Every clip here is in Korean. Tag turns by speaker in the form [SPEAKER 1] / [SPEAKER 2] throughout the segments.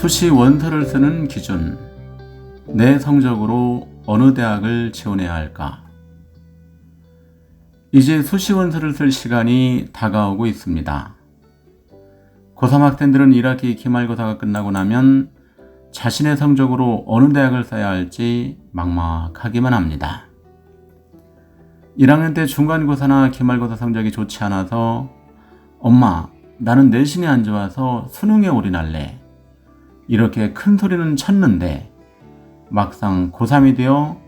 [SPEAKER 1] 수시 원서를 쓰는 기준, 내 성적으로 어느 대학을 지원해야 할까? 이제 수시 원서를 쓸 시간이 다가오고 있습니다. 고3 학생들은 1학기 기말고사가 끝나고 나면 자신의 성적으로 어느 대학을 써야 할지 막막하기만 합니다. 1학년 때 중간고사나 기말고사 성적이 좋지 않아서 엄마, 나는 내신이 안 좋아서 수능에 올인할래. 이렇게 큰 소리는 쳤는데 막상 고3이 되어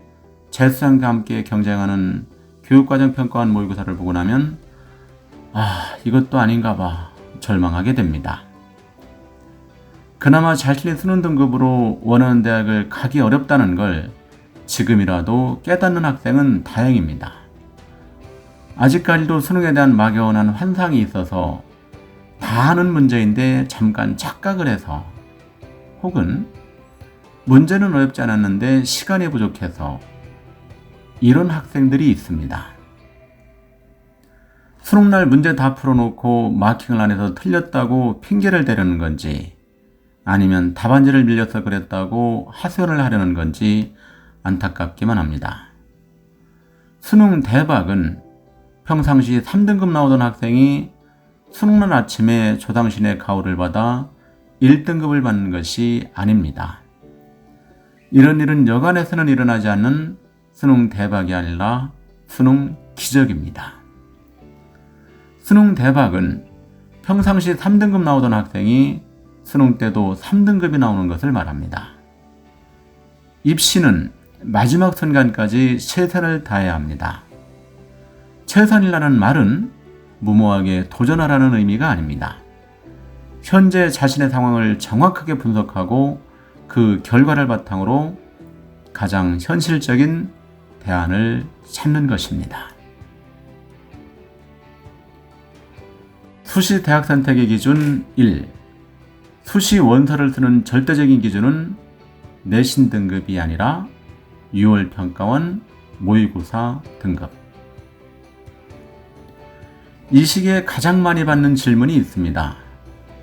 [SPEAKER 1] 재수생과 함께 경쟁하는 교육과정평가원 모의고사를 보고 나면 이것도 아닌가 봐 절망하게 됩니다. 그나마 자신의 수능 등급으로 원하는 대학을 가기 어렵다는 걸 지금이라도 깨닫는 학생은 다행입니다. 아직까지도 수능에 대한 막연한 환상이 있어서 다 아는 문제인데 잠깐 착각을 해서, 혹은 문제는 어렵지 않았는데 시간이 부족해서 이런 학생들이 있습니다. 수능날 문제 다 풀어놓고 마킹을 안 해서 틀렸다고 핑계를 대려는 건지, 아니면 답안지를 밀려서 그랬다고 하소연을 하려는 건지 안타깝기만 합니다. 수능 대박은 평상시 3등급 나오던 학생이 수능날 아침에 조상신의 가호를 받아 1등급을 받는 것이 아닙니다. 이런 일은 여간에서는 일어나지 않는 수능 대박이 아니라 수능 기적입니다. 수능 대박은 평상시 3등급 나오던 학생이 수능 때도 3등급이 나오는 것을 말합니다. 입시는 마지막 순간까지 최선을 다해야 합니다. 최선이라는 말은 무모하게 도전하라는 의미가 아닙니다. 현재 자신의 상황을 정확하게 분석하고 그 결과를 바탕으로 가장 현실적인 대안을 찾는 것입니다. 수시 대학 선택의 기준 1. 수시 원서를 쓰는 절대적인 기준은 내신 등급이 아니라 6월 평가원 모의고사 등급. 이 시기에 가장 많이 받는 질문이 있습니다.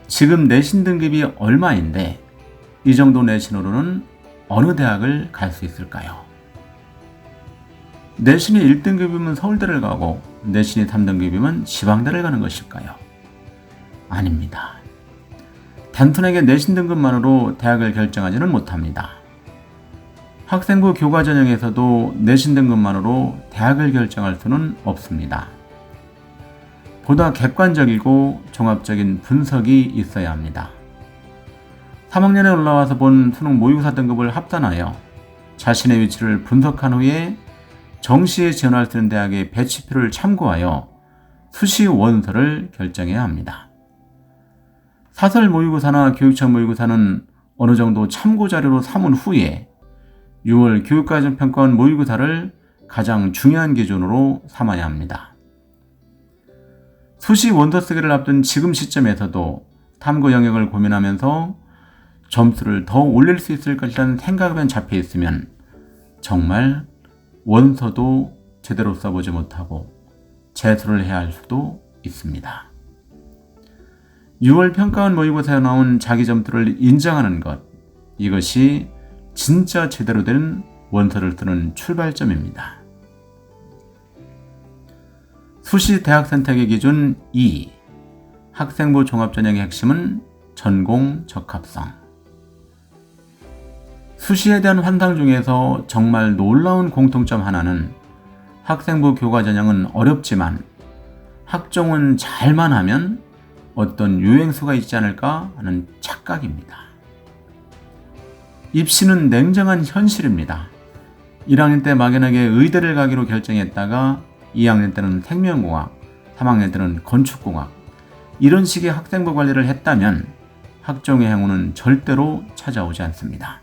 [SPEAKER 1] 지금 내신 등급이 얼마인데 이 정도 내신으로는 어느 대학을 갈 수 있을까요? 내신이 1등급이면 서울대를 가고 내신이 3등급이면 지방대를 가는 것일까요? 아닙니다. 단순하게 내신 등급만으로 대학을 결정하지는 못합니다. 학생부 교과전형에서도 내신 등급만으로 대학을 결정할 수는 없습니다. 보다 객관적이고 종합적인 분석이 있어야 합니다. 3학년에 올라와서 본 수능 모의고사 등급을 합산하여 자신의 위치를 분석한 후에 정시에 지원할 수 있는 대학의 배치표를 참고하여 수시 원서를 결정해야 합니다. 사설 모의고사나 교육청 모의고사는 어느 정도 참고 자료로 삼은 후에 6월 교육과정평가원 모의고사를 가장 중요한 기준으로 삼아야 합니다. 수시 원서 쓰기를 앞둔 지금 시점에서도 탐구 영역을 고민하면서 점수를 더 올릴 수 있을 것이라는 생각만 잡혀 있으면 정말 원서도 제대로 써보지 못하고 재수를 해야 할 수도 있습니다. 6월 평가원 모의고사에 나온 자기 점수를 인정하는 것, 이것이 진짜 제대로 된 원서를 쓰는 출발점입니다. 수시 대학 선택의 기준 2. 학생부 종합전형의 핵심은 전공 적합성. 수시에 대한 환상 중에서 정말 놀라운 공통점 하나는 학생부 교과전형은 어렵지만 학종은 잘만 하면 어떤 유행수가 있지 않을까 하는 착각입니다. 입시는 냉정한 현실입니다. 1학년 때 막연하게 의대를 가기로 결정했다가 2학년 때는 생명공학, 3학년 때는 건축공학, 이런 식의 학생부 관리를 했다면 학종의 행운은 절대로 찾아오지 않습니다.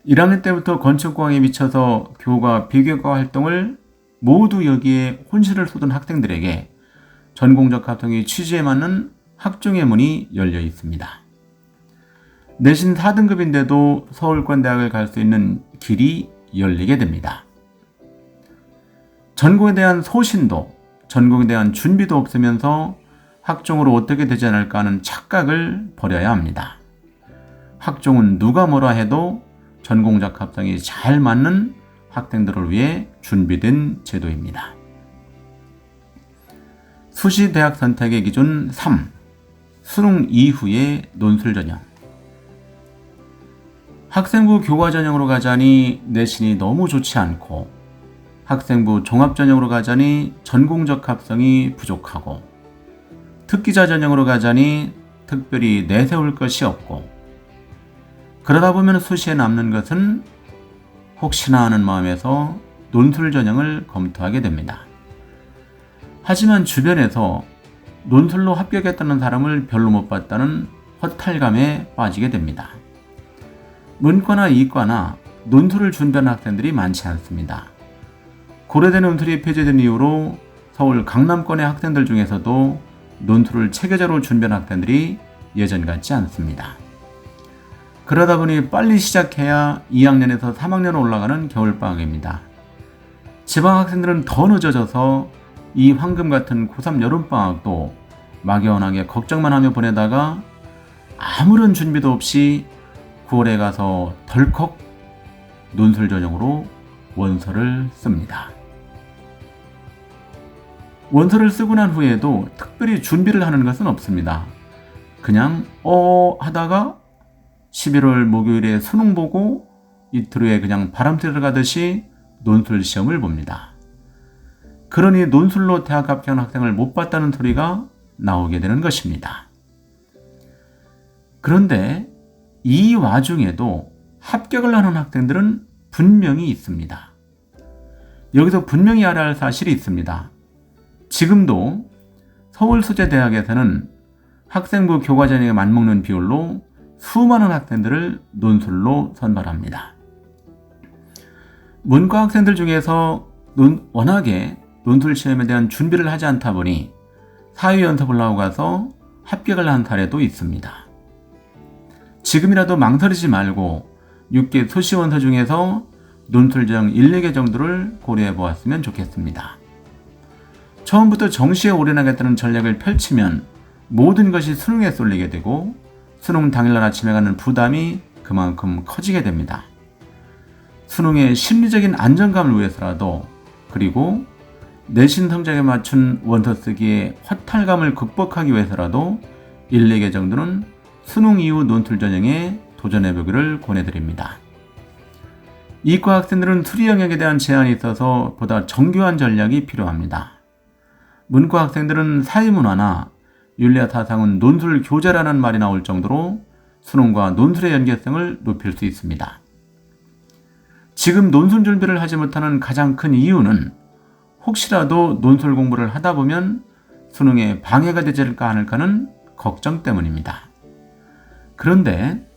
[SPEAKER 1] 1학년 때부터 건축공학에 미쳐서 교과, 비교과 활동을 모두 여기에 혼신을 쏟은 학생들에게 전공적 합성의 취지에 맞는 학종의 문이 열려 있습니다. 내신 4등급인데도 서울권 대학을 갈 수 있는 길이 열리게 됩니다. 전공에 대한 소신도, 전공에 대한 준비도 없으면서 학종으로 어떻게 되지 않을까 하는 착각을 버려야 합니다. 학종은 누가 뭐라 해도 전공적 합성이 잘 맞는 학생들을 위해 준비된 제도입니다. 수시 대학 선택의 기준 3. 수능 이후의 논술 전형. 학생부 교과 전형으로 가자니 내신이 너무 좋지 않고 학생부 종합 전형으로 가자니 전공적 합성이 부족하고 특기자 전형으로 가자니 특별히 내세울 것이 없고 그러다 보면 수시에 남는 것은 혹시나 하는 마음에서 논술 전형을 검토하게 됩니다. 하지만 주변에서 논술로 합격했다는 사람을 별로 못 봤다는 허탈감에 빠지게 됩니다. 문과나 이과나 논술을 준비하는 학생들이 많지 않습니다. 고려대 논술이 폐지된 이후로 서울 강남권의 학생들 중에서도 논술을 체계적으로 준비하는 학생들이 예전 같지 않습니다. 그러다 보니 빨리 시작해야 2학년에서 3학년 올라가는 겨울방학입니다. 지방학생들은 더 늦어져서 이 황금 같은 고3 여름방학도 막연하게 걱정만 하며 보내다가 아무런 준비도 없이 9월에 가서 덜컥 논술 전형으로 원서를 씁니다. 원서를 쓰고 난 후에도 특별히 준비를 하는 것은 없습니다. 그냥 하다가 11월 목요일에 수능 보고 이틀 후에 그냥 바람 들어가듯이 논술 시험을 봅니다. 그러니 논술로 대학 합격한 학생을 못 봤다는 소리가 나오게 되는 것입니다. 그런데 이 와중에도 합격을 하는 학생들은 분명히 있습니다. 여기서 분명히 알아야 할 사실이 있습니다. 지금도 서울수제대학에서는 학생부 교과 전형에 맞먹는 비율로 수많은 학생들을 논술로 선발합니다. 문과 학생들 중에서 워낙에 논술 시험에 대한 준비를 하지 않다 보니 사회연습을 하고 가서 합격을 한 사례도 있습니다. 지금이라도 망설이지 말고 6개 수시원서 중에서 논술 전형 1, 4개 정도를 고려해 보았으면 좋겠습니다. 처음부터 정시에 올인하겠다는 전략을 펼치면 모든 것이 수능에 쏠리게 되고 수능 당일날 아침에 가는 부담이 그만큼 커지게 됩니다. 수능의 심리적인 안정감을 위해서라도 그리고 내신 성적에 맞춘 원서 쓰기의 허탈감을 극복하기 위해서라도 1, 4개 정도는 수능 이후 논술 전형에 도전해보기를 권해드립니다. 이과 학생들은 수리 영역에 대한 제한이 있어서 보다 정교한 전략이 필요합니다. 문과 학생들은 사회문화나 윤리와 사상은 논술 교재라는 말이 나올 정도로 수능과 논술의 연계성을 높일 수 있습니다. 지금 논술 준비를 하지 못하는 가장 큰 이유는 혹시라도 논술 공부를 하다 보면 수능에 방해가 되지 않을까는 걱정 때문입니다. 그런데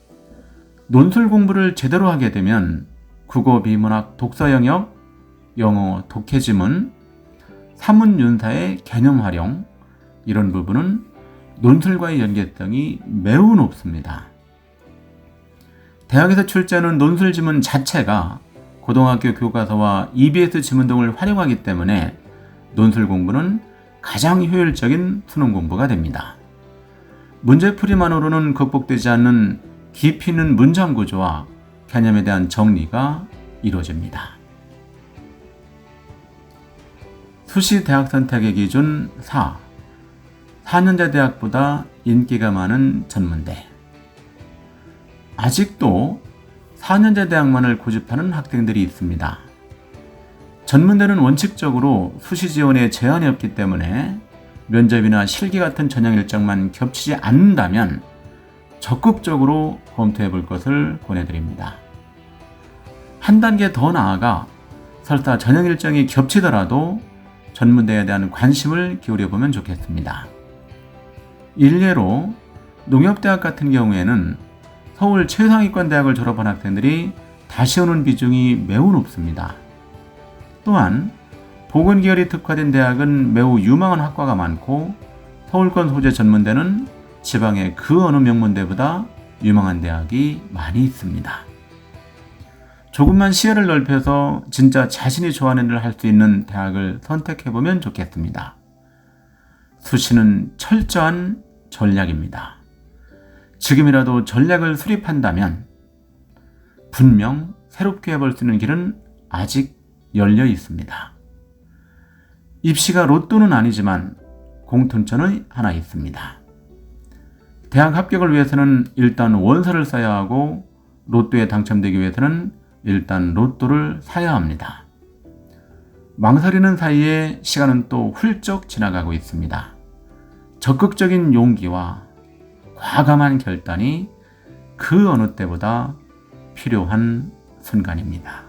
[SPEAKER 1] 논술 공부를 제대로 하게 되면 국어, 비문학, 독서 영역, 영어, 독해지문, 사문윤사의 개념 활용 이런 부분은 논술과의 연계성이 매우 높습니다. 대학에서 출제하는 논술 지문 자체가 고등학교 교과서와 EBS 지문 등을 활용하기 때문에 논술 공부는 가장 효율적인 수능 공부가 됩니다. 문제풀이만으로는 극복되지 않는 깊이 있는 문장 구조와 개념에 대한 정리가 이루어집니다. 수시 대학 선택의 기준 4. 4년제 대학보다 인기가 많은 전문대. 아직도 4년제 대학만을 고집하는 학생들이 있습니다. 전문대는 원칙적으로 수시 지원에 제한이 없기 때문에 면접이나 실기 같은 전형 일정만 겹치지 않는다면 적극적으로 검토해 볼 것을 권해드립니다. 한 단계 더 나아가 설사 전형 일정이 겹치더라도 전문대에 대한 관심을 기울여 보면 좋겠습니다. 일례로 농협대학 같은 경우에는 서울 최상위권 대학을 졸업한 학생들이 다시 오는 비중이 매우 높습니다. 또한 보건계열이 특화된 대학은 매우 유망한 학과가 많고 서울권 소재 전문대는 지방의 그 어느 명문대보다 유망한 대학이 많이 있습니다. 조금만 시야를 넓혀서 진짜 자신이 좋아하는 일을 할 수 있는 대학을 선택해보면 좋겠습니다. 수시는 철저한 전략입니다. 지금이라도 전략을 수립한다면 분명 새롭게 해볼 수 있는 길은 아직 열려 있습니다. 입시가 로또는 아니지만 공통점이 하나 있습니다. 대학 합격을 위해서는 일단 원서를 써야 하고 로또에 당첨되기 위해서는 일단 로또를 사야 합니다. 망설이는 사이에 시간은 또 훌쩍 지나가고 있습니다. 적극적인 용기와 과감한 결단이 그 어느 때보다 필요한 순간입니다.